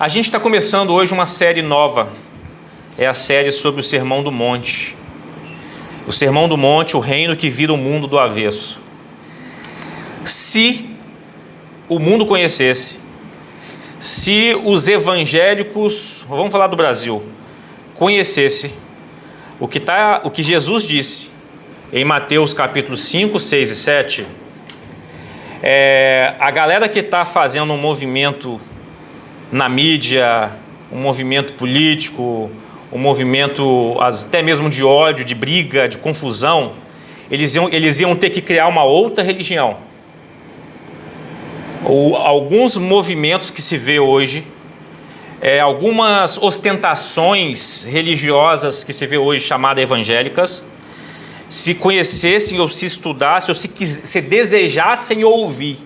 A gente está começando hoje uma série nova, é a série sobre o Sermão do Monte. O Sermão do Monte, o reino que vira o mundo do avesso. Se o mundo conhecesse, se os evangélicos, vamos falar do Brasil, conhecesse o que Jesus disse em Mateus capítulo 5, 6 e 7, a galera que está fazendo um movimento na mídia, um movimento político, um movimento até mesmo de ódio, de briga, de confusão, eles iam ter que criar uma outra religião. Ou alguns movimentos que se vê hoje, algumas ostentações religiosas que se vê hoje chamadas evangélicas, se conhecessem ou se estudassem ou se desejassem ouvir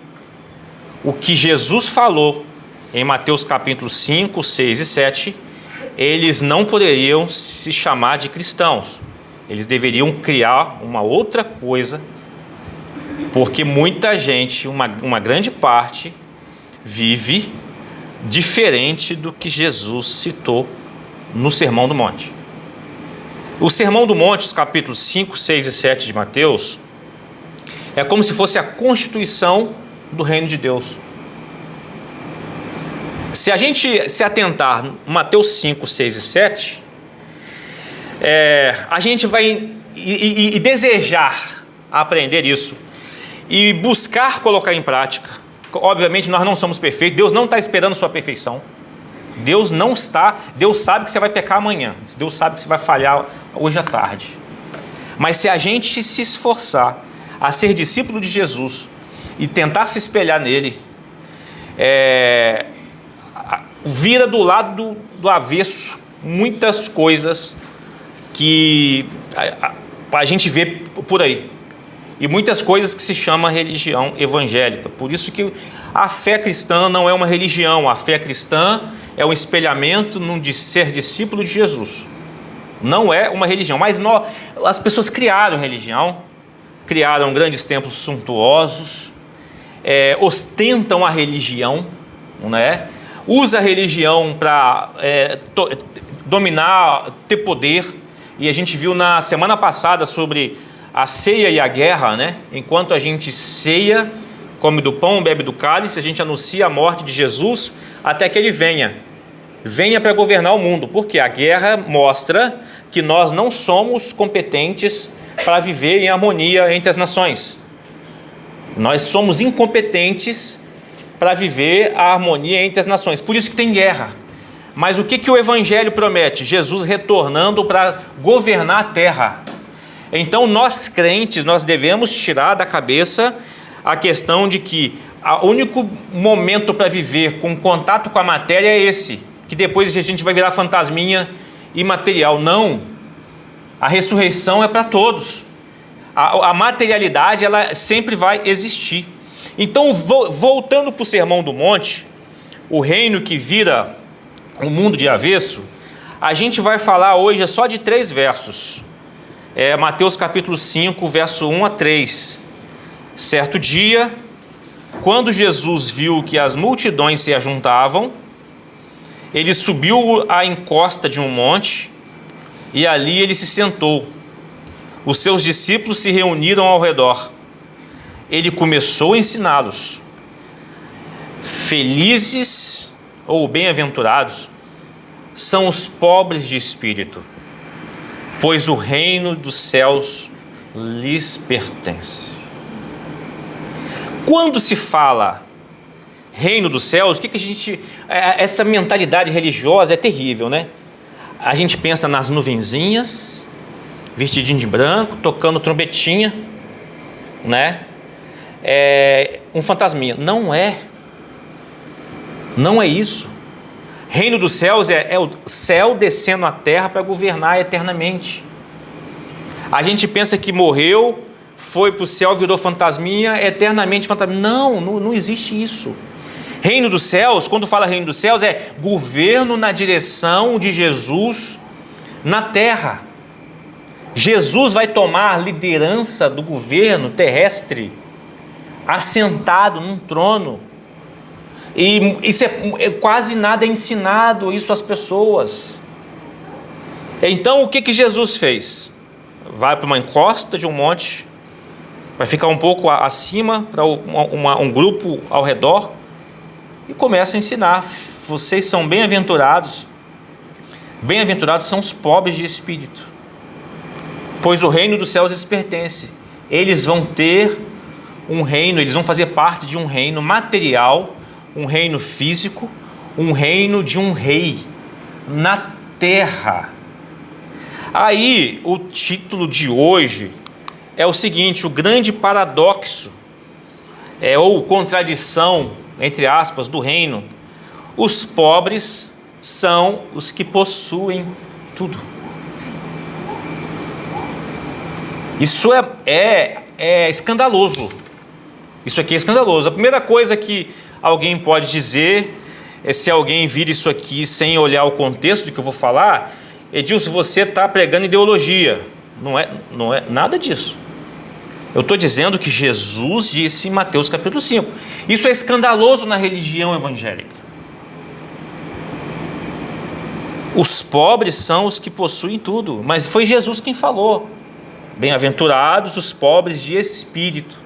o que Jesus falou em Mateus capítulo 5, 6 e 7, eles não poderiam se chamar de cristãos. Eles deveriam criar uma outra coisa, porque muita gente, uma grande parte, vive diferente do que Jesus citou no Sermão do Monte. O Sermão do Monte, os capítulos 5, 6 e 7 de Mateus, é como se fosse a constituição do reino de Deus. Se a gente se atentar no Mateus 5, 6 e 7, a gente vai desejar aprender isso e buscar colocar em prática. Obviamente nós não somos perfeitos, Deus não está esperando sua perfeição. Deus sabe que você vai pecar amanhã, Deus sabe que você vai falhar hoje à tarde. Mas se a gente se esforçar a ser discípulo de Jesus e tentar se espelhar nele, vira do lado do avesso muitas coisas que a gente vê por aí. E muitas coisas que se chama religião evangélica. Por isso que a fé cristã não é uma religião. A fé cristã é um espelhamento de ser discípulo de Jesus. Não é uma religião. Mas as pessoas criaram religião, criaram grandes templos suntuosos, ostentam a religião, né? Usa a religião para dominar, ter poder. E a gente viu na semana passada sobre a ceia e a guerra, né? Enquanto a gente ceia, come do pão, bebe do cálice, a gente anuncia a morte de Jesus até que ele venha para governar o mundo, porque a guerra mostra que nós não somos competentes para viver em harmonia entre as nações. Nós somos incompetentes para viver a harmonia entre as nações, por isso que tem guerra. Mas o que o Evangelho promete? Jesus retornando para governar a terra. Então nós crentes, nós devemos tirar da cabeça a questão de que o único momento para viver com contato com a matéria é esse, que depois a gente vai virar fantasminha imaterial. Não, a ressurreição é para todos. A materialidade ela sempre vai existir. Então, voltando para o Sermão do Monte, o reino que vira o mundo de avesso, a gente vai falar hoje só de 3 versos. Mateus capítulo 5, verso 1 a 3. Certo dia, quando Jesus viu que as multidões se ajuntavam, ele subiu à encosta de um monte e ali ele se sentou. Os seus discípulos se reuniram ao redor. Ele começou a ensiná-los. Felizes ou bem-aventurados são os pobres de espírito, pois o reino dos céus lhes pertence. Quando se fala reino dos céus, o que a gente... Essa mentalidade religiosa é terrível, né? A gente pensa nas nuvenzinhas, vestidinho de branco, tocando trombetinha, né? Um fantasminha. Não é isso. Reino dos céus é o céu descendo à terra para governar eternamente. A gente pensa que morreu, foi para o céu, virou fantasminha, eternamente fantasminha. Não existe isso. Reino dos céus, quando fala reino dos céus, é governo na direção de Jesus na terra. Jesus vai tomar liderança do governo terrestre, assentado num trono. E isso quase nada é ensinado isso às pessoas. Então o que Jesus fez? Vai para uma encosta de um monte, vai ficar um pouco acima, para um grupo ao redor, e começa a ensinar. Vocês são bem-aventurados. Bem-aventurados são os pobres de espírito, pois o reino dos céus lhes pertence. Eles vão ter um reino, eles vão fazer parte de um reino material, um reino físico, um reino de um rei na terra. Aí o título de hoje é o seguinte: o grande paradoxo, ou contradição, entre aspas, do reino. Os pobres são os que possuem tudo. Isso é escandaloso. Isso aqui é escandaloso. A primeira coisa que alguém pode dizer é, se alguém vir isso aqui sem olhar o contexto do que eu vou falar: Edilson, você está pregando ideologia. Não é nada disso. Eu estou dizendo que Jesus disse em Mateus capítulo 5. Isso é escandaloso na religião evangélica. Os pobres são os que possuem tudo, mas foi Jesus quem falou. Bem-aventurados os pobres de espírito,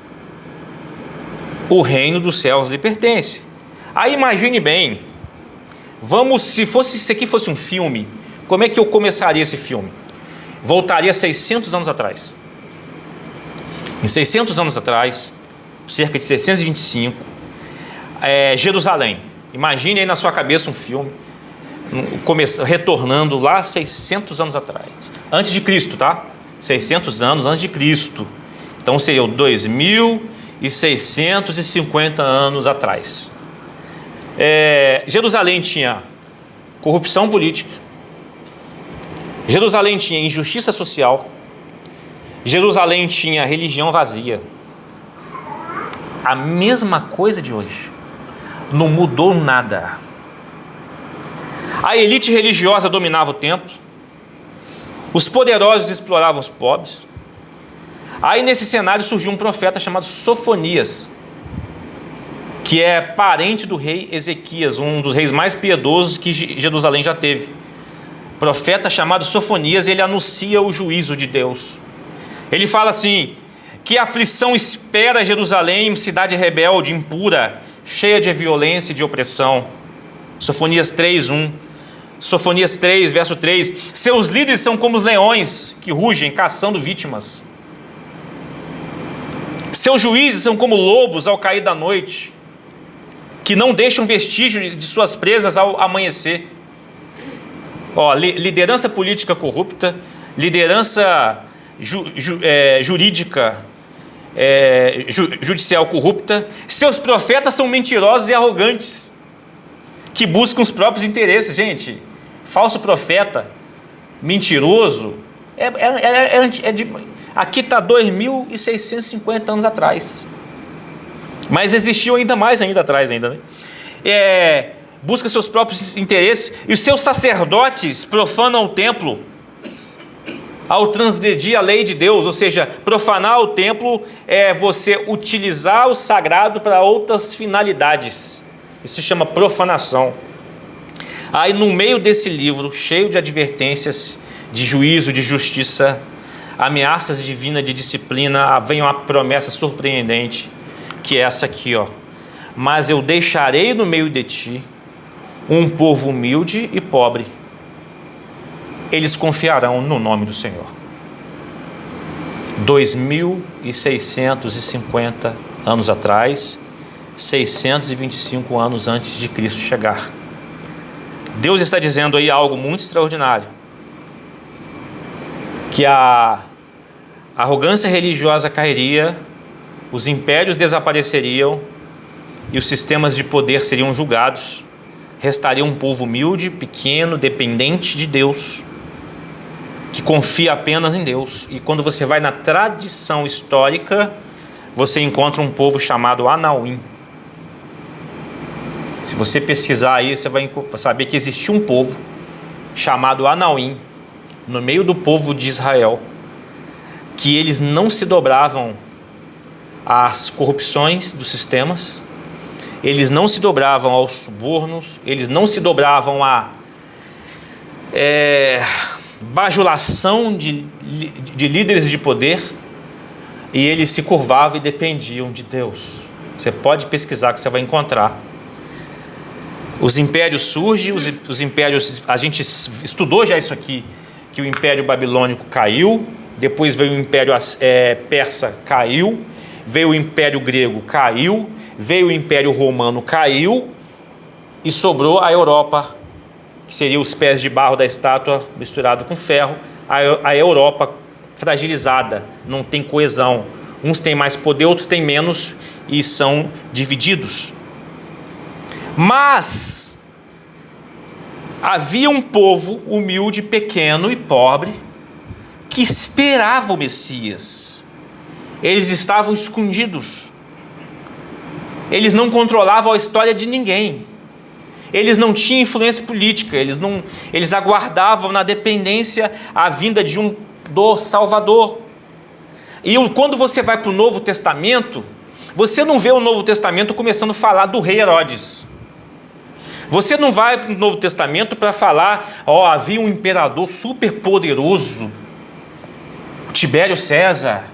o reino dos céus lhe pertence. Aí imagine bem, se isso aqui fosse um filme, como é que eu começaria esse filme? Voltaria 600 anos atrás. Em 600 anos atrás, cerca de 625, Jerusalém. Imagine aí na sua cabeça um filme, retornando lá 600 anos atrás, antes de Cristo, tá? 600 anos antes de Cristo. Então seriam 2.650 anos atrás. Jerusalém tinha corrupção política, Jerusalém tinha injustiça social, Jerusalém tinha religião vazia. A mesma coisa de hoje. Não mudou nada. A elite religiosa dominava o templo, os poderosos exploravam os pobres. Aí nesse cenário surgiu um profeta chamado Sofonias, que é parente do rei Ezequias, um dos reis mais piedosos que Jerusalém já teve. Profeta chamado Sofonias, ele anuncia o juízo de Deus. Ele fala assim: que aflição espera Jerusalém, cidade rebelde, impura, cheia de violência e de opressão. Sofonias 3:1. Sofonias 3, verso 3: seus líderes são como os leões que rugem, caçando vítimas. Seus juízes são como lobos ao cair da noite, que não deixam vestígio de suas presas ao amanhecer. Liderança política corrupta, liderança jurídica, judicial corrupta. Seus profetas são mentirosos e arrogantes, que buscam os próprios interesses. Gente, falso profeta, mentiroso, aqui está 2.650 anos atrás, mas existiu ainda mais atrás, né? Busca seus próprios interesses, e os seus sacerdotes profanam o templo ao transgredir a lei de Deus. Ou seja, profanar o templo é você utilizar o sagrado para outras finalidades. Isso se chama profanação. Aí no meio desse livro, cheio de advertências, de juízo, de justiça, ameaças divinas de disciplina, vem uma promessa surpreendente, que é essa aqui, mas eu deixarei no meio de ti um povo humilde e pobre, eles confiarão no nome do Senhor. 2.650 anos atrás, 625 anos antes de Cristo chegar. Deus está dizendo aí algo muito extraordinário, que a arrogância religiosa cairia, os impérios desapareceriam e os sistemas de poder seriam julgados. Restaria um povo humilde, pequeno, dependente de Deus, que confia apenas em Deus. E quando você vai na tradição histórica, você encontra um povo chamado Anauim. Se você pesquisar aí, você vai saber que existia um povo chamado Anauim no meio do povo de Israel, que eles não se dobravam às corrupções dos sistemas, Eles não se dobravam aos subornos, eles não se dobravam à bajulação de líderes de poder, e eles se curvavam e dependiam de Deus. Você pode pesquisar que você vai encontrar. Os impérios surgem, os impérios, a gente estudou já isso aqui, que o Império Babilônico caiu, depois veio o Império Persa, caiu, veio o Império Grego, caiu, veio o Império Romano, caiu, e sobrou a Europa, que seria os pés de barro da estátua misturado com ferro, a Europa fragilizada, não tem coesão. Uns têm mais poder, outros têm menos, e são divididos. Mas havia um povo humilde, pequeno e pobre que esperava o Messias. Eles estavam escondidos. Eles não controlavam a história de ninguém. Eles não tinham influência política. Eles aguardavam na dependência a vinda do Salvador. E quando você vai para o Novo Testamento, você não vê o Novo Testamento começando a falar do rei Herodes. Você não vai para o Novo Testamento para falar, havia um imperador super poderoso, Tibério César.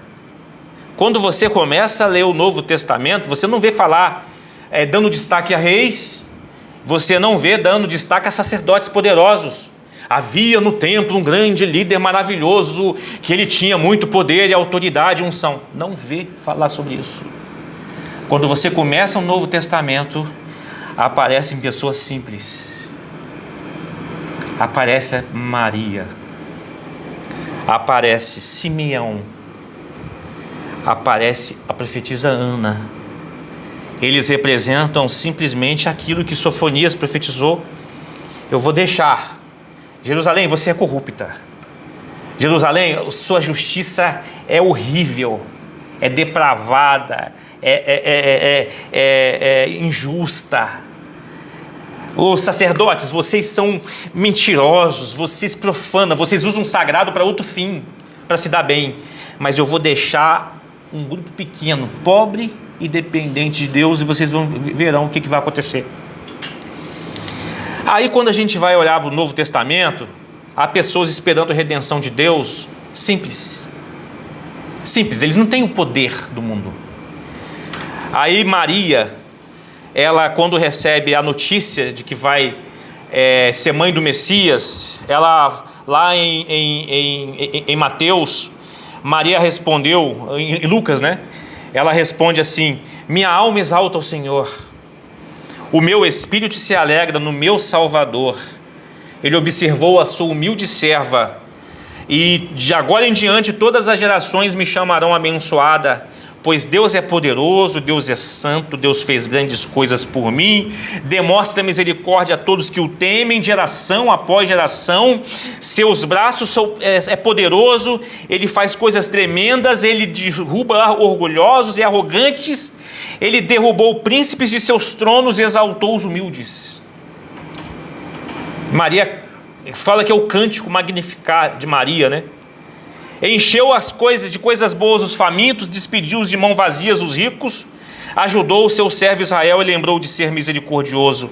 Quando você começa a ler o Novo Testamento, você não vê falar dando destaque a reis, você não vê dando destaque a sacerdotes poderosos. Havia no templo um grande líder maravilhoso, que ele tinha muito poder e autoridade e unção. Não vê falar sobre isso. Quando você começa o Novo Testamento, aparecem pessoas simples. Aparece Maria. Aparece Simeão. Aparece a profetisa Ana. Eles representam simplesmente aquilo que Sofonias profetizou. Eu vou deixar. Jerusalém, você é corrupta. Jerusalém, sua justiça é horrível, é depravada, é injusta. Os sacerdotes, vocês são mentirosos, vocês profanam, vocês usam o sagrado para outro fim, para se dar bem. Mas eu vou deixar um grupo pequeno, pobre e dependente de Deus, e vocês verão o que vai acontecer. Aí quando a gente vai olhar para o Novo Testamento, há pessoas esperando a redenção de Deus simples. Simples, eles não têm o poder do mundo. Aí Maria, ela quando recebe a notícia de que vai ser mãe do Messias, ela lá em Mateus, Maria respondeu, em Lucas, né? Ela responde assim: minha alma exalta ao Senhor, o meu espírito se alegra no meu Salvador. Ele observou a sua humilde serva, e de agora em diante todas as gerações me chamarão abençoada, pois Deus é poderoso, Deus é santo, Deus fez grandes coisas por mim, demonstra misericórdia a todos que o temem, geração após geração. Seus braços é poderoso, ele faz coisas tremendas, ele derruba orgulhosos e arrogantes, ele derrubou príncipes de seus tronos e exaltou os humildes. Maria fala que é o cântico magnificar de Maria, né? Encheu as coisas de coisas boas os famintos, despediu de mão vazias os ricos, ajudou o seu servo Israel e lembrou de ser misericordioso,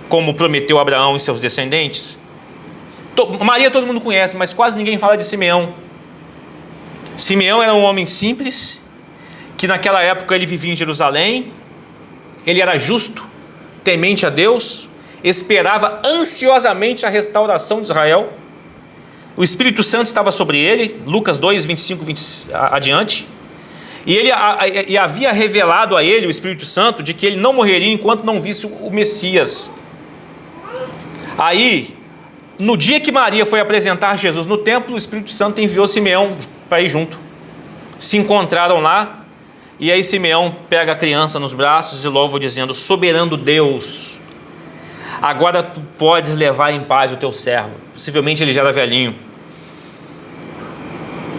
como prometeu Abraão e seus descendentes. Maria todo mundo conhece, mas quase ninguém fala de Simeão. Simeão era um homem simples, que naquela época ele vivia em Jerusalém, ele era justo, temente a Deus, esperava ansiosamente a restauração de Israel. O Espírito Santo estava sobre ele, Lucas 2, 25 adiante, e havia revelado a ele, o Espírito Santo, de que ele não morreria enquanto não visse o Messias. Aí, no dia que Maria foi apresentar Jesus no templo, o Espírito Santo enviou Simeão para ir junto. Se encontraram lá, e aí Simeão pega a criança nos braços e louva dizendo: soberano Deus, agora tu podes levar em paz o teu servo. Possivelmente ele já era velhinho.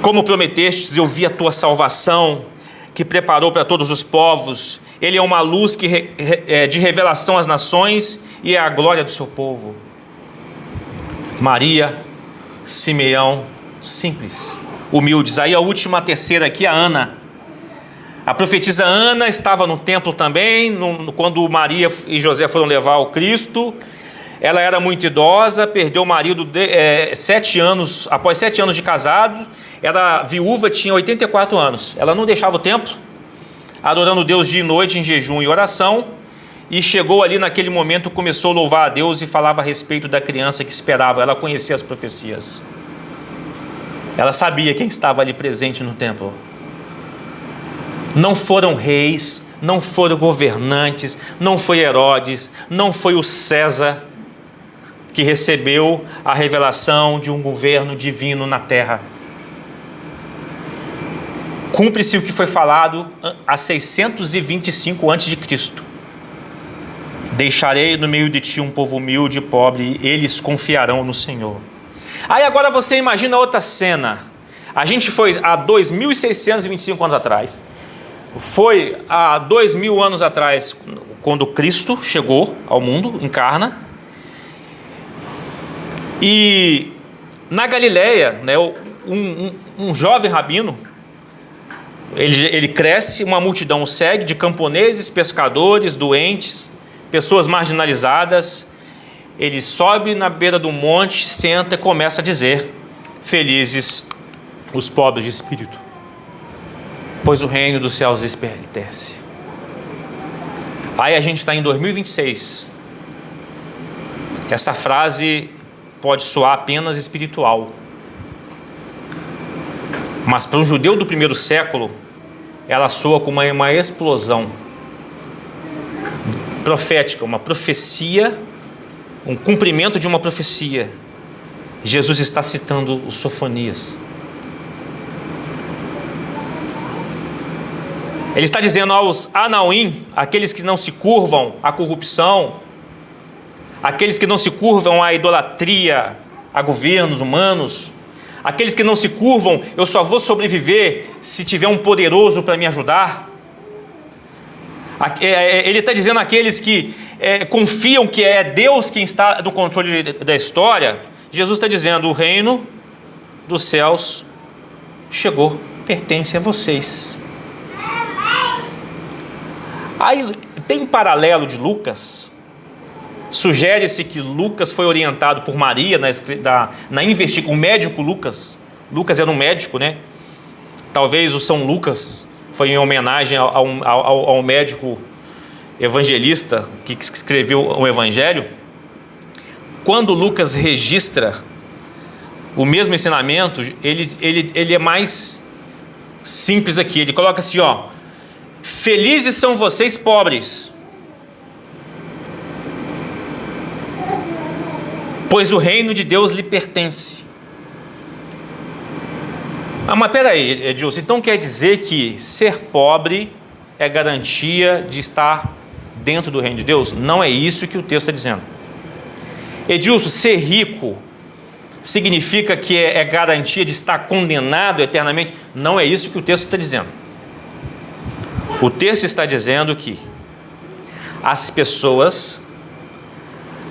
Como prometestes, eu vi a tua salvação, que preparou para todos os povos. Ele é uma luz de revelação às nações e é a glória do seu povo. Maria, Simeão, simples, humildes. Aí a última, a terceira aqui, a Ana. A profetisa Ana estava no templo também, quando Maria e José foram levar o Cristo. Ela era muito idosa, perdeu o marido após 7 anos de casado. Era viúva, tinha 84 anos. Ela não deixava o templo, adorando Deus dia e noite em jejum e oração. E chegou ali naquele momento, começou a louvar a Deus e falava a respeito da criança que esperava. Ela conhecia as profecias. Ela sabia quem estava ali presente no templo. Não foram reis, não foram governantes, não foi Herodes, não foi o César que recebeu a revelação de um governo divino na terra. Cumpre-se o que foi falado a 625 a.C. Deixarei no meio de ti um povo humilde e pobre, e eles confiarão no Senhor. Aí agora você imagina outra cena. A gente foi há 2.625 anos atrás. Foi há 2.000 anos atrás, quando Cristo chegou ao mundo, encarna. E na Galileia, né, um jovem rabino, ele cresce, uma multidão o segue, de camponeses, pescadores, doentes, pessoas marginalizadas. Ele sobe na beira do monte, senta e começa a dizer: felizes os pobres de espírito, pois o reino dos céus lhes pertence. Aí a gente está em 2026. Essa frase pode soar apenas espiritual, mas para um judeu do primeiro século, ela soa como uma explosão profética, uma profecia, um cumprimento de uma profecia. Jesus está citando o Sofonias. Ele está dizendo aos Anauim, aqueles que não se curvam à corrupção, aqueles que não se curvam à idolatria, a governos humanos, aqueles que não se curvam, eu só vou sobreviver se tiver um poderoso para me ajudar. Ele está dizendo àqueles que confiam que é Deus quem está no controle da história. Jesus está dizendo: o reino dos céus chegou, pertence a vocês. Aí tem um paralelo de Lucas. Sugere-se que Lucas foi orientado por Maria na investigação. O médico Lucas era um médico, né? Talvez o São Lucas foi em homenagem ao médico evangelista que escreveu o Evangelho. Quando Lucas registra o mesmo ensinamento, ele é mais simples aqui. Ele coloca assim, ó: felizes são vocês pobres, pois o reino de Deus lhe pertence. Mas peraí, Edilson, então quer dizer que ser pobre é garantia de estar dentro do reino de Deus? Não é isso que o texto está dizendo. Edilson, ser rico significa que é garantia de estar condenado eternamente? Não é isso que o texto está dizendo. O texto está dizendo que as pessoas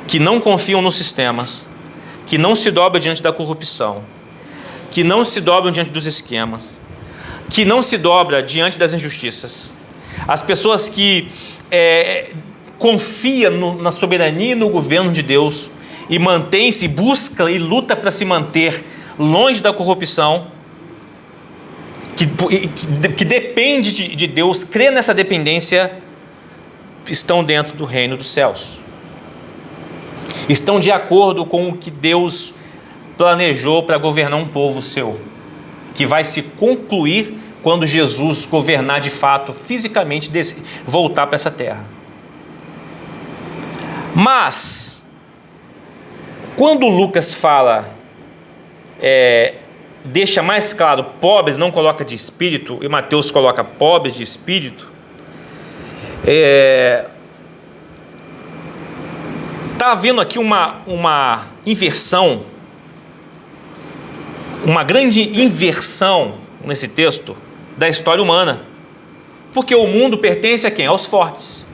que não confiam nos sistemas, que não se dobram diante da corrupção, que não se dobram diante dos esquemas, que não se dobram diante das injustiças, as pessoas que confiam na soberania e no governo de Deus e mantém-se, busca e luta para se manter longe da corrupção, que depende de Deus, crê nessa dependência, estão dentro do reino dos céus. Estão de acordo com o que Deus planejou para governar um povo seu, que vai se concluir quando Jesus governar de fato, fisicamente, voltar para essa terra. Mas, quando Lucas fala, deixa mais claro, pobres, não coloca de espírito, e Mateus coloca pobres de espírito, está havendo aqui uma inversão, uma grande inversão nesse texto da história humana, porque o mundo pertence a quem? Aos fortes.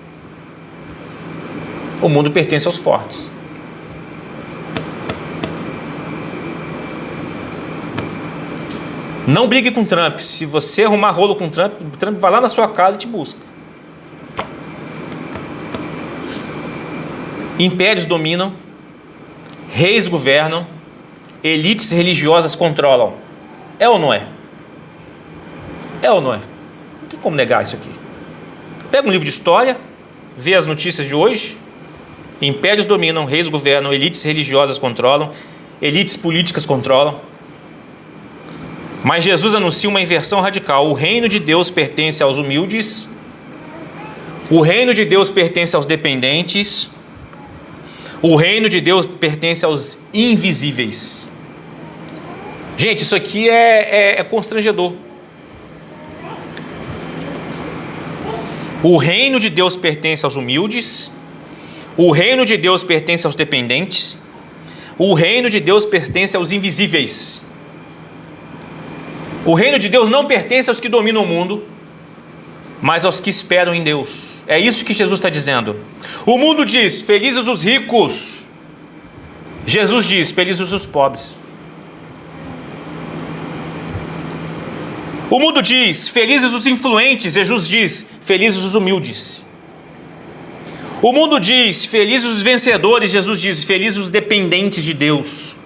O mundo pertence aos fortes. Não brigue com Trump. Se você arrumar rolo com Trump vai lá na sua casa e te busca. Impérios dominam, reis governam, elites religiosas controlam. É ou não é? É ou não é? Não tem como negar isso aqui. Pega um livro de história, vê as notícias de hoje. Impérios dominam, reis governam, elites religiosas controlam, elites políticas controlam. Mas Jesus anuncia uma inversão radical. O reino de Deus pertence aos humildes, o reino de Deus pertence aos dependentes, o reino de Deus pertence aos invisíveis. Gente, isso aqui é constrangedor. O reino de Deus pertence aos humildes, o reino de Deus pertence aos dependentes, o reino de Deus pertence aos invisíveis. O reino de Deus não pertence aos que dominam o mundo, mas aos que esperam em Deus. É isso que Jesus está dizendo. O mundo diz, felizes os ricos. Jesus diz, felizes os pobres. O mundo diz, felizes os influentes. Jesus diz, felizes os humildes. O mundo diz, felizes os vencedores. Jesus diz, felizes os dependentes de Deus.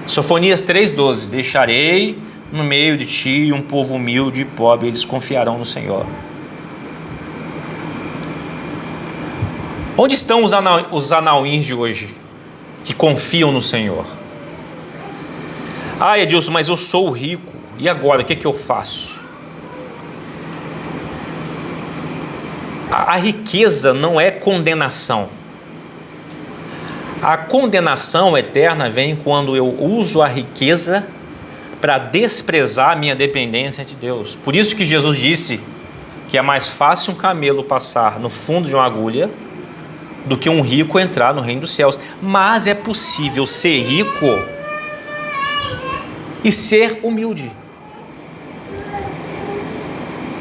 Sofonias 3,12. Deixarei no meio de ti um povo humilde e pobre, eles confiarão no Senhor. Onde estão os anauíns de hoje, que confiam no Senhor? Ah, Edilson, mas eu sou rico, e agora, o que eu faço? A riqueza não é condenação. A condenação eterna vem quando eu uso a riqueza para desprezar a minha dependência de Deus. Por isso que Jesus disse que é mais fácil um camelo passar no fundo de uma agulha do que um rico entrar no reino dos céus. Mas é possível ser rico e ser humilde.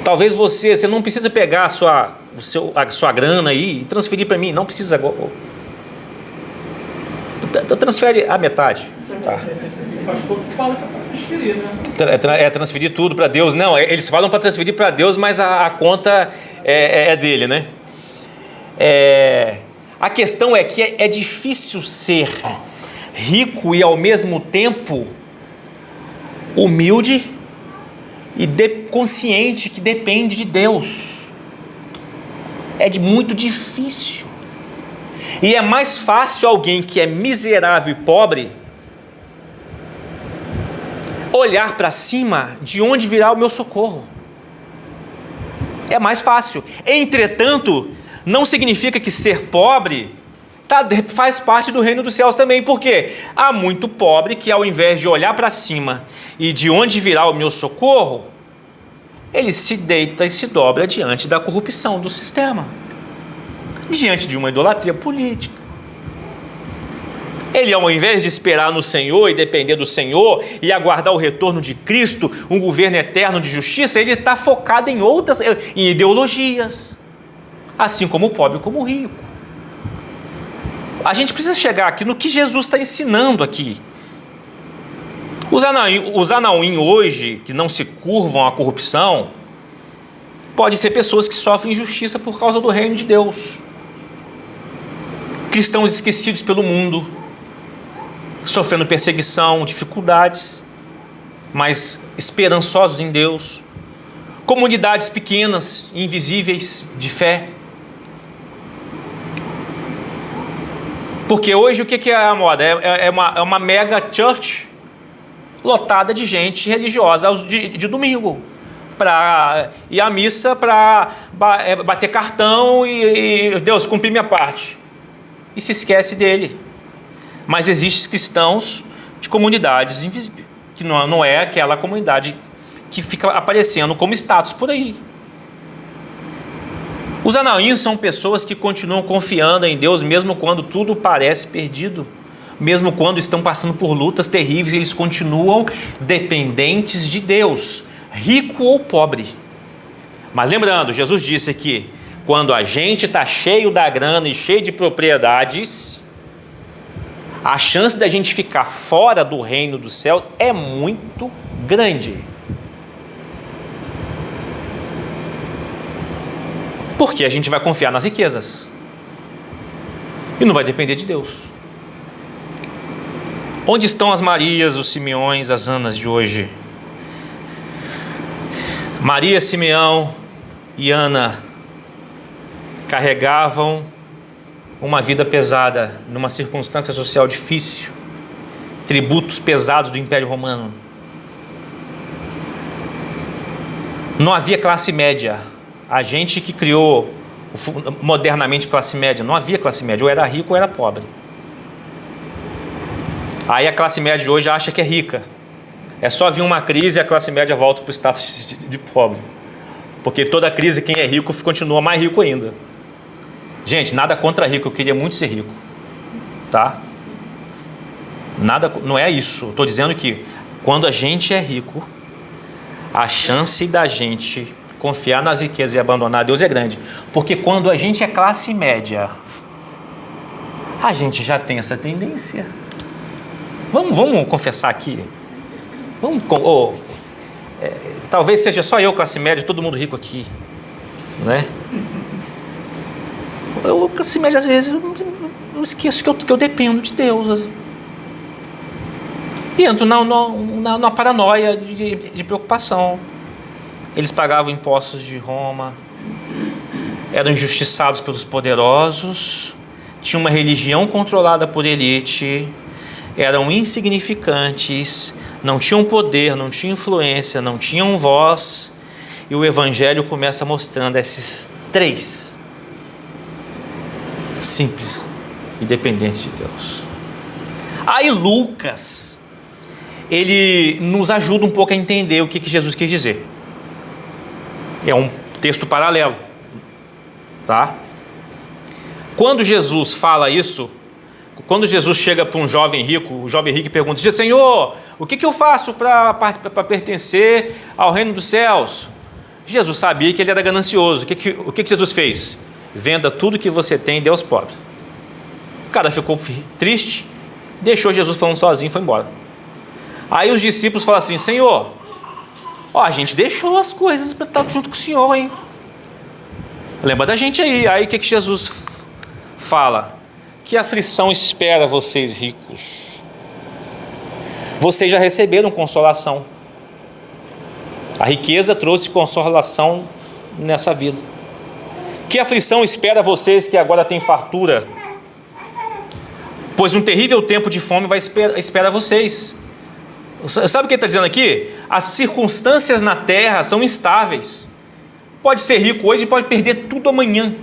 Talvez você não precisa pegar a sua grana aí e transferir para mim. Não precisa agora. Transfere a metade. Tá. O pastor que fala que é para transferir, né? É transferir tudo para Deus. Não, eles falam para transferir para Deus, mas a conta é dele, né? A questão é que é difícil ser rico e ao mesmo tempo humilde e consciente que depende de Deus. É muito difícil. E é mais fácil alguém que é miserável e pobre olhar para cima de onde virá o meu socorro. É mais fácil. Entretanto, não significa que ser pobre faz parte do reino dos céus também. Por quê? Há muito pobre que, ao invés de olhar para cima e de onde virá o meu socorro, ele se deita e se dobra diante da corrupção do sistema, diante de uma idolatria política. Ele, ao invés de esperar no Senhor e depender do Senhor e aguardar o retorno de Cristo, um governo eterno de justiça, ele está focado em ideologias, assim como o pobre como o rico. A gente precisa chegar aqui no que Jesus está ensinando aqui. Os anauim hoje, que não se curvam à corrupção, pode ser pessoas que sofrem injustiça por causa do reino de Deus. Cristãos esquecidos pelo mundo, sofrendo perseguição, dificuldades, mas esperançosos em Deus. Comunidades pequenas, invisíveis, de fé. Porque hoje o que é a moda? É uma mega church lotada de gente religiosa de domingo, para ir à missa, para bater cartão e Deus, cumprir minha parte. E se esquece dele. Mas existem cristãos de comunidades invisíveis, que não é aquela comunidade que fica aparecendo como status por aí. Os anauíns são pessoas que continuam confiando em Deus mesmo quando tudo parece perdido, mesmo quando estão passando por lutas terríveis, eles continuam dependentes de Deus, rico ou pobre. Mas lembrando, Jesus disse que quando a gente está cheio da grana e cheio de propriedades, a chance da gente ficar fora do reino dos céus é muito grande. Porque a gente vai confiar nas riquezas e não vai depender de Deus. Onde estão as Marias, os Simeões, as Anas de hoje? Maria, Simeão e Ana carregavam uma vida pesada, numa circunstância social difícil, tributos pesados do Império Romano. Não havia classe média. A gente que criou modernamente classe média, não havia classe média, ou era rico ou era pobre. Aí a classe média de hoje acha que é rica. É só vir uma crise e a classe média volta para o status de pobre. Porque toda crise, quem é rico continua mais rico ainda. Gente, nada contra rico, eu queria muito ser rico. Tá? Nada, não é isso. Estou dizendo que quando a gente é rico, a chance da gente confiar nas riquezas e abandonar Deus é grande. Porque quando a gente é classe média, a gente já tem essa tendência. Vamos confessar aqui. Talvez seja só eu, classe média, todo mundo rico aqui. Né? Eu, classe média, às vezes, eu esqueço que eu dependo de Deus. E entro na paranoia de preocupação. Eles pagavam impostos de Roma, eram injustiçados pelos poderosos, tinham uma religião controlada por elite, eram insignificantes, não tinham poder, não tinham influência, não tinham voz. E o Evangelho começa mostrando esses três simples e dependentes de Deus. Aí Lucas, ele nos ajuda um pouco a entender o que Jesus quis dizer. É um texto paralelo, tá? Quando Jesus fala isso, quando Jesus chega para um jovem rico, o jovem rico pergunta: Senhor, o que eu faço para pertencer ao reino dos céus? Jesus sabia que ele era ganancioso. O que Jesus fez? Venda tudo que você tem e dê aos pobres. O cara ficou triste, deixou Jesus falando sozinho e foi embora. Aí os discípulos falam assim: Senhor, a gente deixou as coisas para estar junto com o Senhor, hein? Lembra da gente aí. Aí o que Jesus fala? Que aflição espera vocês ricos? Vocês já receberam consolação. A riqueza trouxe consolação nessa vida. Que aflição espera vocês que agora têm fartura? Pois um terrível tempo de fome espera vocês. Sabe o que ele está dizendo aqui? As circunstâncias na terra são instáveis. Pode ser rico hoje e pode perder tudo amanhã.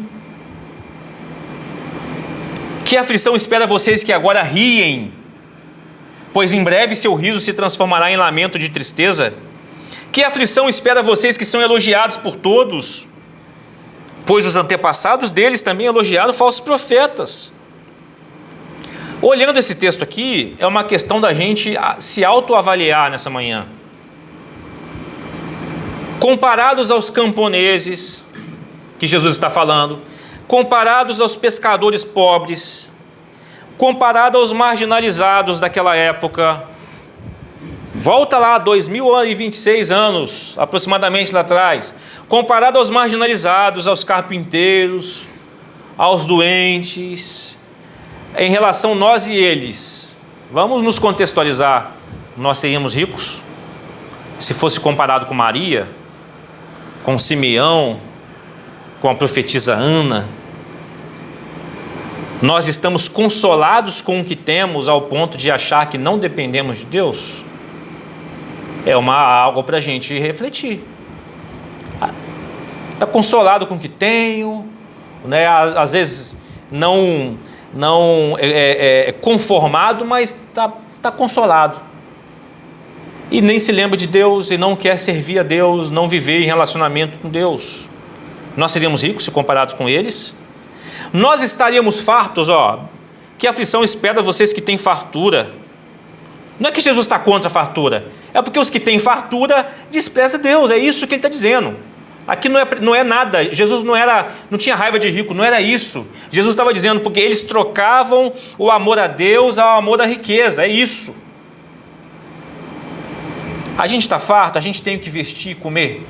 Que aflição espera vocês que agora riem? Pois em breve seu riso se transformará em lamento de tristeza. Que aflição espera vocês que são elogiados por todos? Pois os antepassados deles também elogiaram falsos profetas. Olhando esse texto aqui, é uma questão da gente se autoavaliar nessa manhã. Comparados aos camponeses, que Jesus está falando, comparados aos pescadores pobres, comparado aos marginalizados daquela época, volta lá 2026 anos, aproximadamente lá atrás, comparado aos marginalizados, aos carpinteiros, aos doentes, em relação nós e eles, vamos nos contextualizar, nós seríamos ricos? Se fosse comparado com Maria, com Simeão, com a profetisa Ana, nós estamos consolados com o que temos ao ponto de achar que não dependemos de Deus? É algo para a gente refletir. Está consolado com o que tenho, né? Às vezes não conformado, mas está consolado. E nem se lembra de Deus e não quer servir a Deus, não viver em relacionamento com Deus. Nós seríamos ricos se comparados com eles? Nós estaríamos fartos, que aflição espera vocês que têm fartura. Não é que Jesus está contra a fartura, é porque os que têm fartura desprezam Deus, é isso que ele está dizendo. Aqui não é nada, Jesus não tinha raiva de rico, não era isso. Jesus estava dizendo porque eles trocavam o amor a Deus ao amor à riqueza, é isso. A gente está farto, a gente tem o que vestir e comer.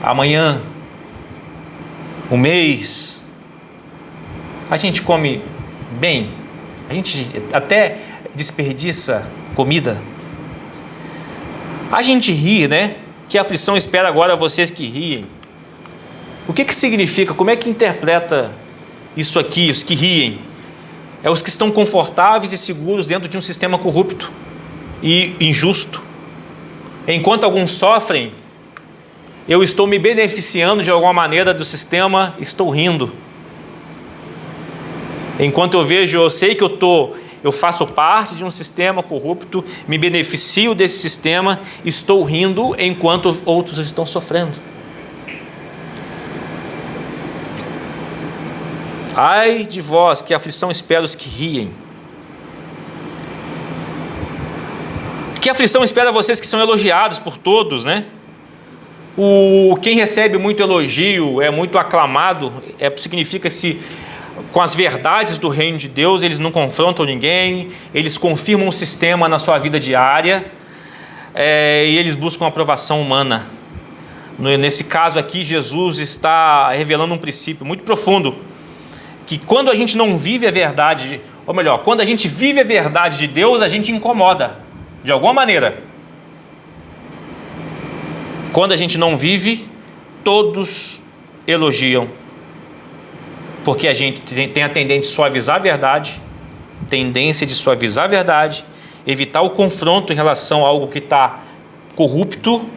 Amanhã, um mês, a gente come bem, a gente até desperdiça comida. A gente ri, né? Que aflição espera agora vocês que riem. O que significa? Como é que interpreta isso aqui, os que riem? É os que estão confortáveis e seguros dentro de um sistema corrupto e injusto. Enquanto alguns sofrem, eu estou me beneficiando de alguma maneira do sistema, estou rindo. Enquanto eu sei que eu faço parte de um sistema corrupto, me beneficio desse sistema, estou rindo enquanto outros estão sofrendo. Ai de vós, que aflição espera os que riem. Que aflição espera vocês que são elogiados por todos, né? Quem recebe muito elogio, é muito aclamado, significa-se com as verdades do reino de Deus, eles não confrontam ninguém, eles confirmam o sistema na sua vida diária, e eles buscam aprovação humana. Nesse caso aqui, Jesus está revelando um princípio muito profundo, que quando a gente não vive a verdade, ou melhor, quando a gente vive a verdade de Deus, a gente incomoda, de alguma maneira. Quando a gente não vive, todos elogiam, porque a gente tem a tendência de suavizar a verdade, evitar o confronto em relação a algo que está corrupto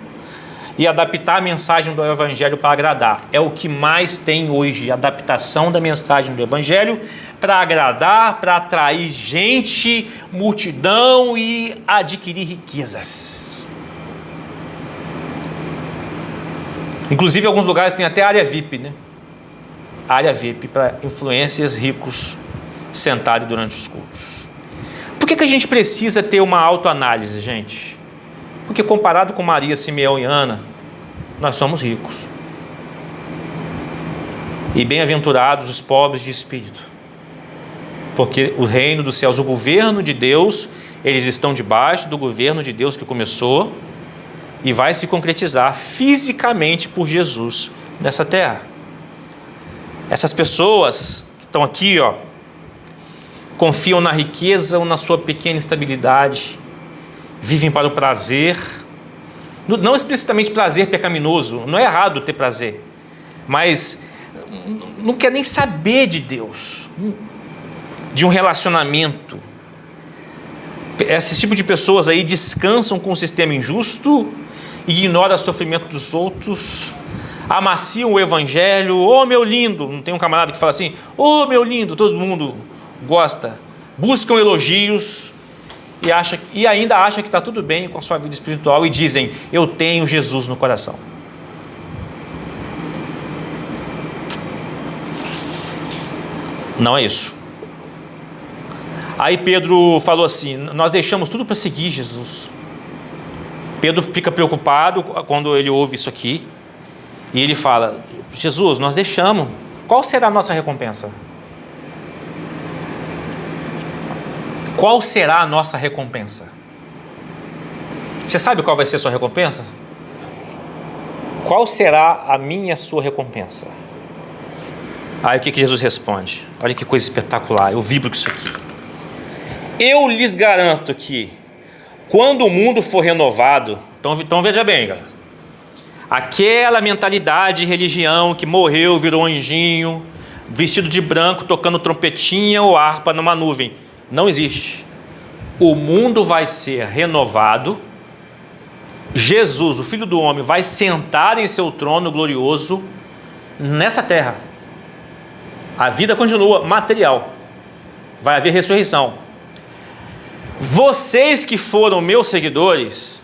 e adaptar a mensagem do Evangelho para agradar. É o que mais tem hoje, a adaptação da mensagem do Evangelho para agradar, para atrair gente, multidão e adquirir riquezas. Inclusive, em alguns lugares tem até área VIP, né? Área VIP para influencers ricos sentarem durante os cultos. Por que a gente precisa ter uma autoanálise, gente? Porque comparado com Maria, Simeão e Ana, nós somos ricos. E bem-aventurados os pobres de espírito. Porque o reino dos céus, o governo de Deus, eles estão debaixo do governo de Deus que começou e vai se concretizar fisicamente por Jesus nessa terra. Essas pessoas que estão aqui, confiam na riqueza ou na sua pequena estabilidade, vivem para o prazer, não explicitamente prazer pecaminoso, não é errado ter prazer, mas não quer nem saber de Deus, de um relacionamento. Esse tipo de pessoas aí descansam com o sistema injusto, ignoram o sofrimento dos outros, amaciam o Evangelho. Oh, meu lindo, não tem um camarada que fala assim, oh, meu lindo, todo mundo gosta, buscam elogios e ainda acha que está tudo bem com a sua vida espiritual e dizem, eu tenho Jesus no coração. Não é isso. Aí Pedro falou assim, nós deixamos tudo para seguir Jesus. Pedro fica preocupado quando ele ouve isso aqui e ele fala, Jesus, nós deixamos, qual será a nossa recompensa? Qual será a nossa recompensa? Você sabe qual vai ser a sua recompensa? Qual será a minha e a sua recompensa? Aí o que Jesus responde? Olha que coisa espetacular, eu vibro com isso aqui. Eu lhes garanto que quando o mundo for renovado, então veja bem, galera, aquela mentalidade de religião que morreu, virou anjinho, vestido de branco, tocando trompetinha ou harpa numa nuvem, não existe. O mundo vai ser renovado, Jesus, o Filho do Homem, vai sentar em seu trono glorioso nessa terra. A vida continua material, vai haver ressurreição. Vocês que foram meus seguidores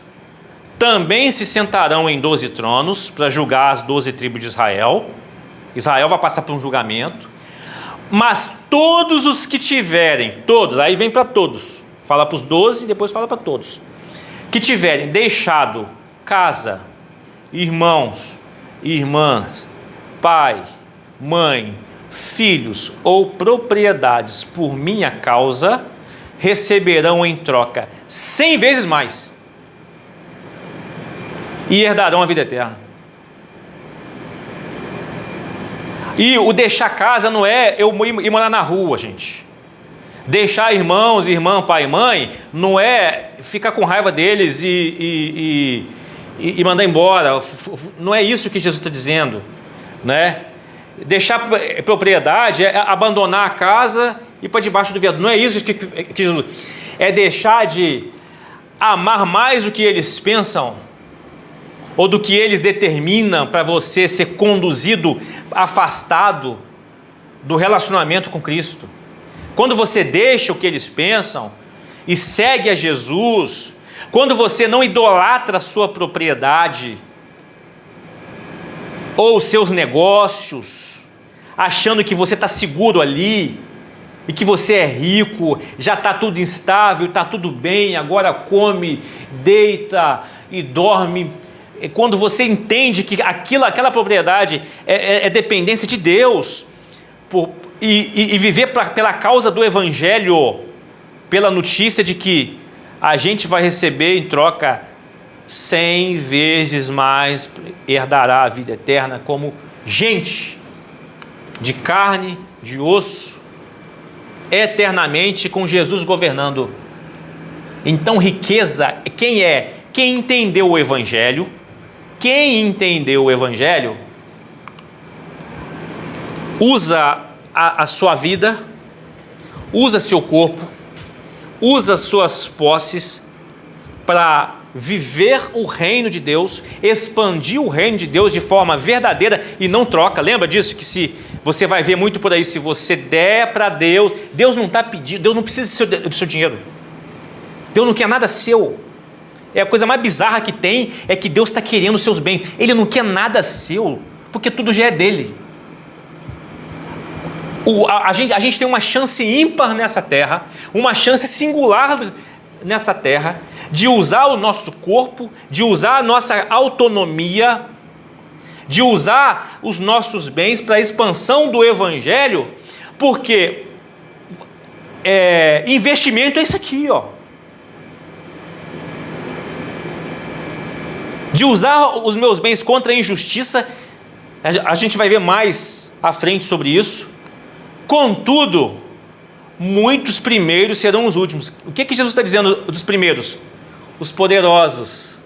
também se sentarão em 12 tronos para julgar as 12 tribos de Israel. Israel vai passar por um julgamento, mas todos os que tiverem, todos, aí vem para todos, fala para os 12 e depois fala para todos, que tiverem deixado casa, irmãos, irmãs, pai, mãe, filhos ou propriedades por minha causa, receberão em troca 100 vezes mais. e herdarão a vida eterna. E o deixar casa não é eu ir morar na rua, gente. Deixar irmãos, irmã, pai e mãe, não é ficar com raiva deles e mandar embora. Não é isso que Jesus está dizendo, né? Deixar propriedade é abandonar a casa e ir para debaixo do viaduto. Não é isso que Jesus... É deixar de amar mais o que eles pensam ou do que eles determinam para você ser conduzido, afastado do relacionamento com Cristo. Quando você deixa o que eles pensam e segue a Jesus, quando você não idolatra a sua propriedade ou seus negócios, achando que você está seguro ali e que você é rico, já está tudo instável, está tudo bem, agora come, deita e dorme. Quando você entende que aquela propriedade é dependência de Deus, e viver pela causa do Evangelho, pela notícia de que a gente vai receber em troca 100 vezes mais, herdará a vida eterna como gente de carne, de osso, eternamente com Jesus governando. Então riqueza, quem entendeu o Evangelho, usa a sua vida, usa seu corpo, usa suas posses para viver o reino de Deus, expandir o reino de Deus de forma verdadeira e não troca. Lembra disso? Que se você vai ver muito por aí, se você der para Deus, Deus não está pedindo, Deus não precisa do seu dinheiro, Deus não quer nada seu. A coisa mais bizarra que tem é que Deus está querendo os seus bens, Ele não quer nada seu, porque tudo já é dele. A gente tem uma chance ímpar nessa terra, uma chance singular nessa terra, de usar o nosso corpo, de usar a nossa autonomia, de usar os nossos bens para a expansão do Evangelho, porque investimento é isso aqui, ó. De usar os meus bens contra a injustiça, a gente vai ver mais à frente sobre isso. Contudo, muitos primeiros serão os últimos. O que Jesus está dizendo dos primeiros? Os poderosos,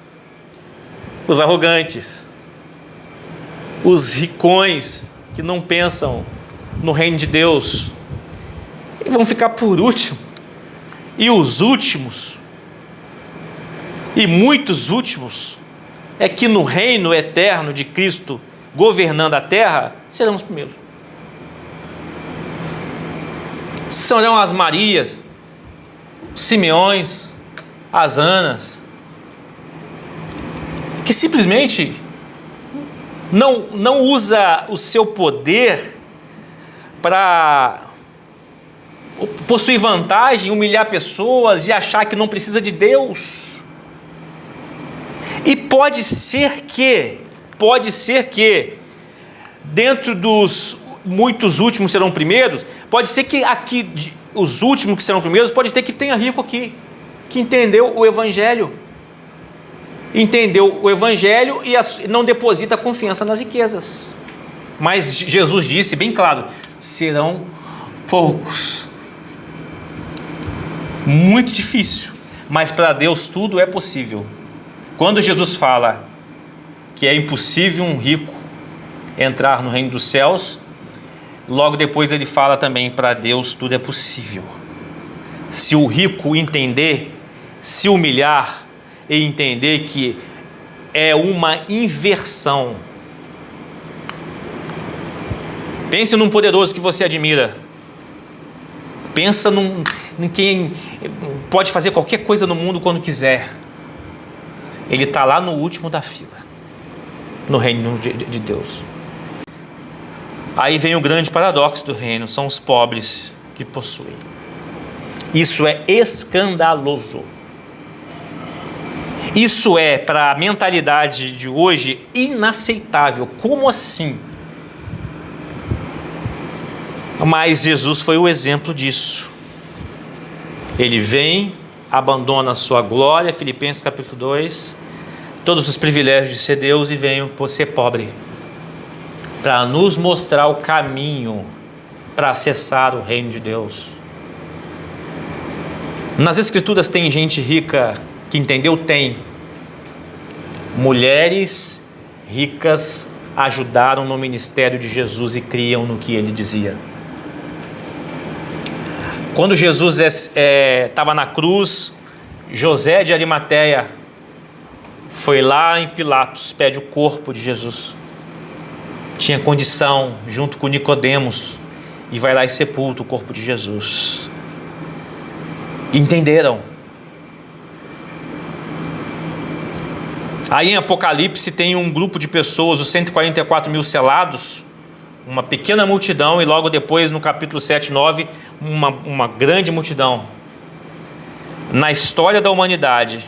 os arrogantes, os ricões que não pensam no reino de Deus, e vão ficar por último. E os últimos, e muitos últimos, é que no reino eterno de Cristo governando a terra, serão os primeiros. Serão as Marias, os Simeões, as Anas, que simplesmente não usa o seu poder para possuir vantagem, humilhar pessoas e achar que não precisa de Deus. E pode ser que, dentro dos muitos últimos serão primeiros, pode ser que aqui, os últimos que serão primeiros, pode ter que tenha rico aqui, que entendeu o Evangelho. Entendeu o Evangelho e não deposita confiança nas riquezas. Mas Jesus disse bem claro, serão poucos. Muito difícil, mas para Deus tudo é possível. Quando Jesus fala que é impossível um rico entrar no reino dos céus, logo depois ele fala também, para Deus tudo é possível. Se o rico entender, se humilhar e entender que é uma inversão. Pense num poderoso que você admira. Pensa em quem pode fazer qualquer coisa no mundo quando quiser. Ele está lá no último da fila, no reino de Deus. Aí vem o grande paradoxo do reino, são os pobres que possuem. Isso é escandaloso. Isso é, para a mentalidade de hoje, inaceitável. Como assim? Mas Jesus foi o exemplo disso. Ele vem, abandona a sua glória, Filipenses capítulo 2, todos os privilégios de ser Deus e veio por ser pobre, para nos mostrar o caminho para acessar o reino de Deus. Nas Escrituras tem gente rica que entendeu? Tem. Mulheres ricas ajudaram no ministério de Jesus e criam no que ele dizia. Quando Jesus estava na cruz, José de Arimateia foi lá em Pilatos, pede o corpo de Jesus. Tinha condição, junto com Nicodemos, e vai lá e sepulta o corpo de Jesus. Entenderam? Aí em Apocalipse tem um grupo de pessoas, os 144 mil selados, uma pequena multidão, e logo depois no capítulo 7 e 9, uma grande multidão. Na história da humanidade,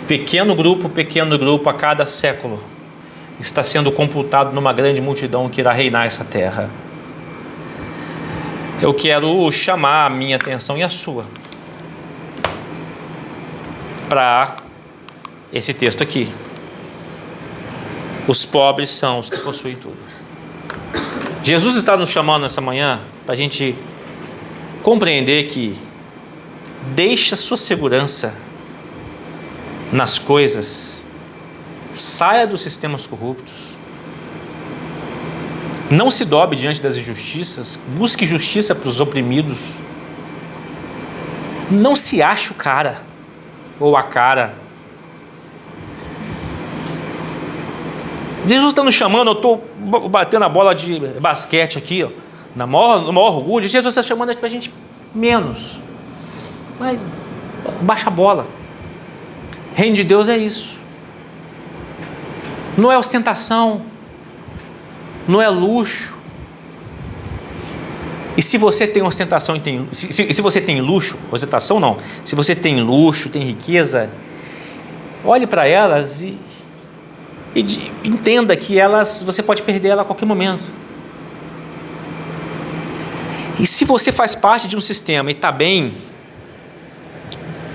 pequeno grupo a cada século, está sendo computado numa grande multidão que irá reinar essa terra. Eu quero chamar a minha atenção e a sua para esse texto aqui. Os pobres são os que possuem tudo. Jesus está nos chamando nessa manhã para a gente compreender que deixa sua segurança nas coisas, saia dos sistemas corruptos, não se dobre diante das injustiças, busque justiça para os oprimidos, não se ache o cara ou a cara. Jesus está nos chamando, eu estou batendo a bola de basquete aqui, ó, no maior orgulho. Jesus está chamando para a gente menos, mas baixa a bola. Reino de Deus é isso, não é ostentação, não é luxo. E se você tem ostentação e tem, se você tem luxo, ostentação não, se você tem luxo, tem riqueza, olhe para elas e entenda que você pode perder ela a qualquer momento. E se você faz parte de um sistema e está bem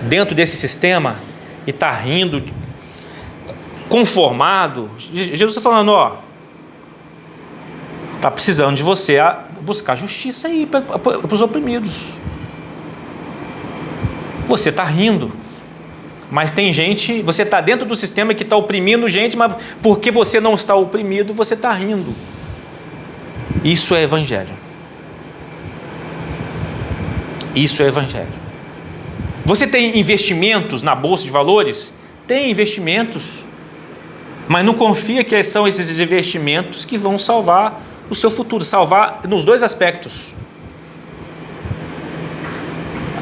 dentro desse sistema e está rindo, conformado, Jesus está falando, ó, está precisando de você a buscar justiça aí para os oprimidos. Você está rindo, mas tem gente, você está dentro do sistema que está oprimindo gente, mas porque você não está oprimido, você está rindo. Isso é evangelho. Isso é evangelho. Você tem investimentos na bolsa de valores? Tem investimentos, mas não confia que são esses investimentos que vão salvar o seu futuro, salvar nos dois aspectos.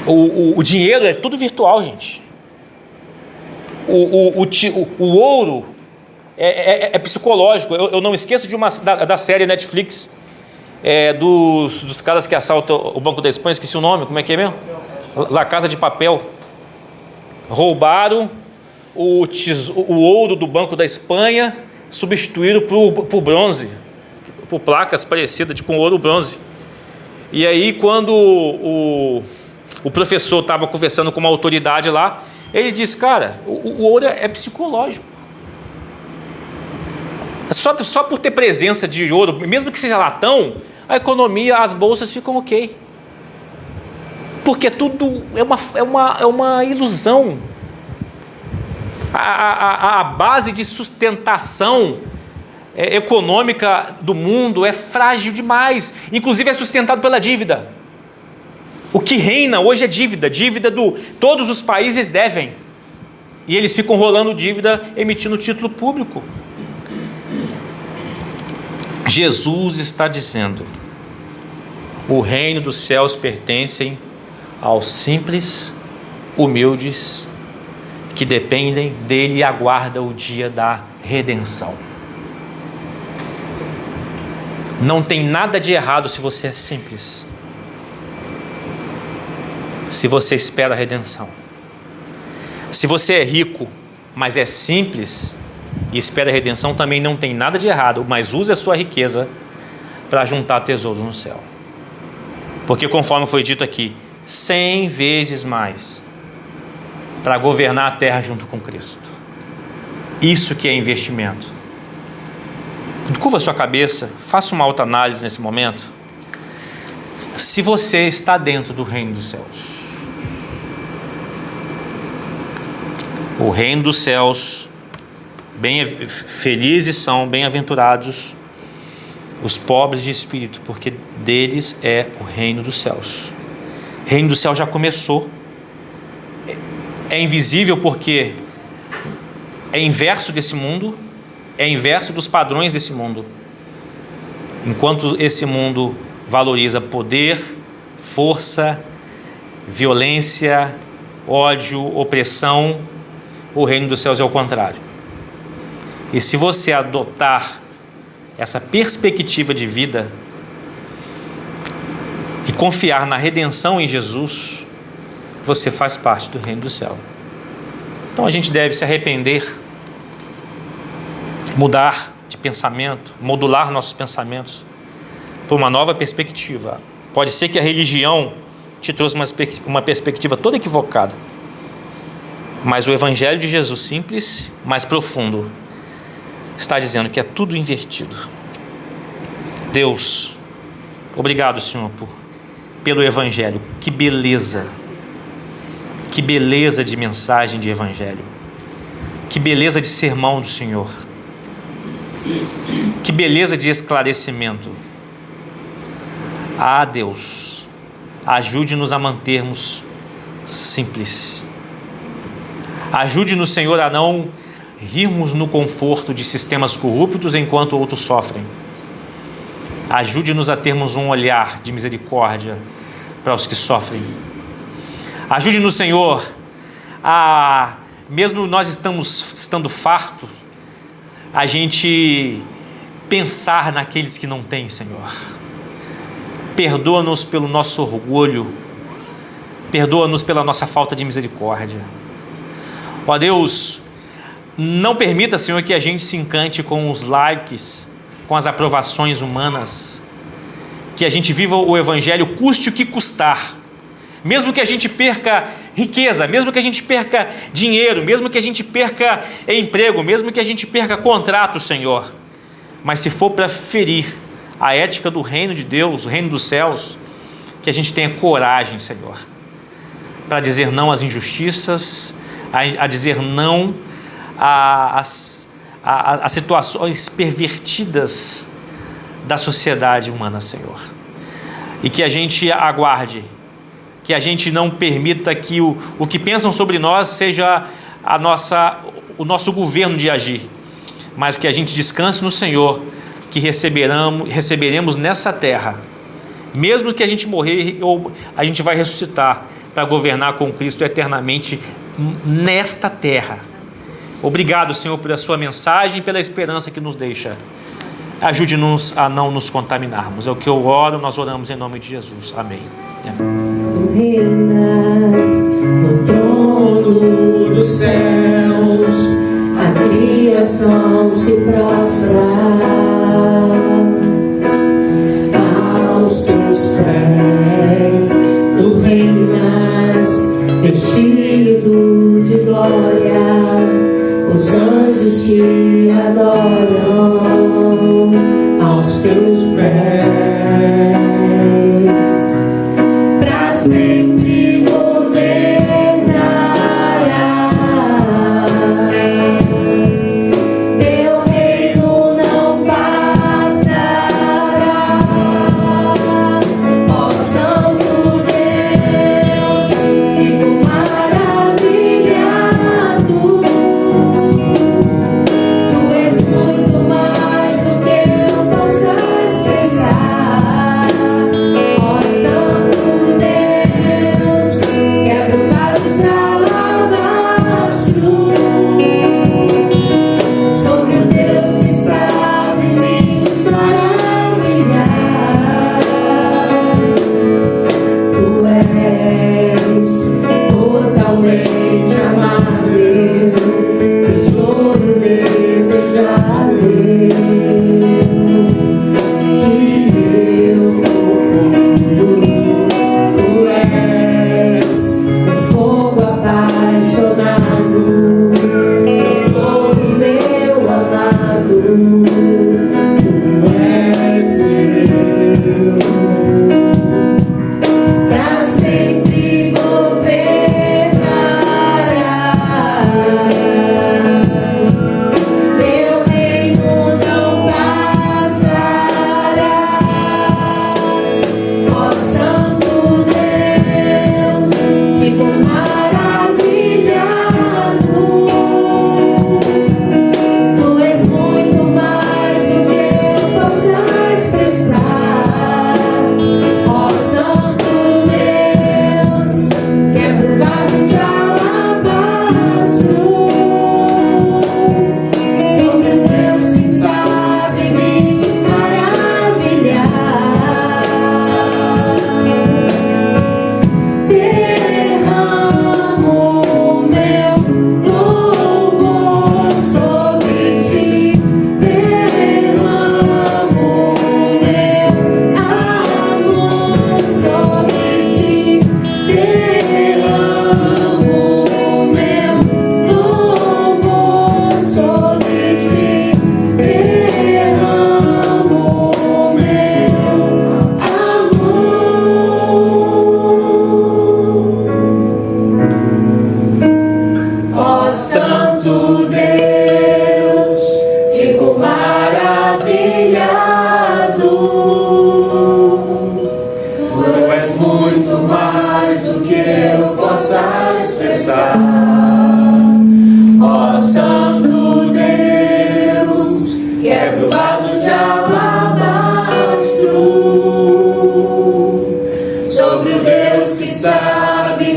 O dinheiro é tudo virtual, gente. O ouro é psicológico. Eu não esqueço da série Netflix, dos caras que assaltam o Banco da Espanha, esqueci o nome, como é que é mesmo? La Casa de Papel. Roubaram o ouro do Banco da Espanha, substituíram por bronze, por placas parecidas com ouro bronze. E aí quando o professor estava conversando com uma autoridade lá, ele disse, cara, o ouro é psicológico. Só por ter presença de ouro, mesmo que seja latão, a economia, as bolsas ficam ok. Porque tudo é uma ilusão. A base de sustentação econômica do mundo é frágil demais. Inclusive é sustentado pela dívida. O que reina hoje é dívida. Todos os países devem. E eles ficam rolando dívida, emitindo título público. Jesus está dizendo: o reino dos céus pertence aos simples, humildes, que dependem dele e aguardam o dia da redenção. Não tem nada de errado se você é simples, se você espera a redenção. Se você é rico, mas é simples e espera a redenção, também não tem nada de errado, mas use a sua riqueza para juntar tesouros no céu. Porque conforme foi dito aqui, 100 vezes mais para governar a terra junto com Cristo. Isso que é investimento. Curva a sua cabeça, faça uma autoanálise nesse momento. Se você está dentro do reino dos céus, o reino dos céus, felizes são, bem-aventurados os pobres de espírito, porque deles é o reino dos céus. O reino do céu já começou. É invisível porque é inverso desse mundo, é inverso dos padrões desse mundo. Enquanto esse mundo valoriza poder, força, violência, ódio, opressão, o reino dos céus é o contrário. E se você adotar essa perspectiva de vida e confiar na redenção em Jesus, você faz parte do reino do céu. Então a gente deve se arrepender, mudar de pensamento, modular nossos pensamentos por uma nova perspectiva. Pode ser que a religião te trouxe uma perspectiva toda equivocada, mas o Evangelho de Jesus, simples, mas profundo, está dizendo que é tudo invertido. Deus, obrigado, Senhor, pelo Evangelho. Que beleza de mensagem de Evangelho, que beleza de sermão do Senhor, que beleza de esclarecimento. Ah, Deus, ajude-nos a mantermos simples. Ajude-nos, Senhor, a não rirmos no conforto de sistemas corruptos enquanto outros sofrem. Ajude-nos a termos um olhar de misericórdia para os que sofrem. Ajude-nos, Senhor, a, mesmo nós estando fartos, a gente pensar naqueles que não têm, Senhor. Perdoa-nos pelo nosso orgulho, perdoa-nos pela nossa falta de misericórdia. Ó Deus, não permita, Senhor, que a gente se encante com os likes, com as aprovações humanas, que a gente viva o Evangelho custe o que custar, mesmo que a gente perca riqueza, mesmo que a gente perca dinheiro, mesmo que a gente perca emprego, mesmo que a gente perca contrato, Senhor, mas se for para ferir a ética do reino de Deus, o reino dos céus, que a gente tenha coragem, Senhor, para dizer não às injustiças, a dizer não às situações pervertidas da sociedade humana, Senhor. E que a gente aguarde, que a gente não permita que o que pensam sobre nós seja o nosso governo de agir, mas que a gente descanse no Senhor, que receberemos nessa terra, mesmo que a gente morrer, ou a gente vai ressuscitar para governar com Cristo eternamente nesta terra. Obrigado, Senhor, pela sua mensagem e pela esperança que nos deixa. Ajude-nos a não nos contaminarmos. É o que eu oro, nós oramos em nome de Jesus. Amém. Tu reinas no trono dos céus, a criação se prostra aos teus pés. Tu reinas vestido de glória, os anjos te adoram aos teus pés. Para sempre governarás, teu reino não passará. Ó Santo Deus, fico maravilhado. Tu és muito mais do que eu possa expressar.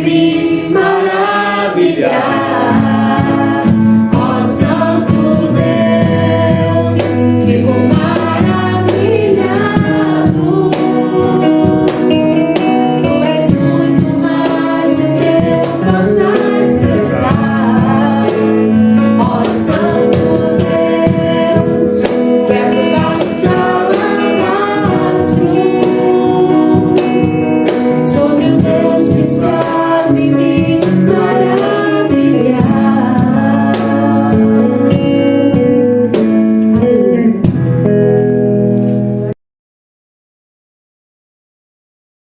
me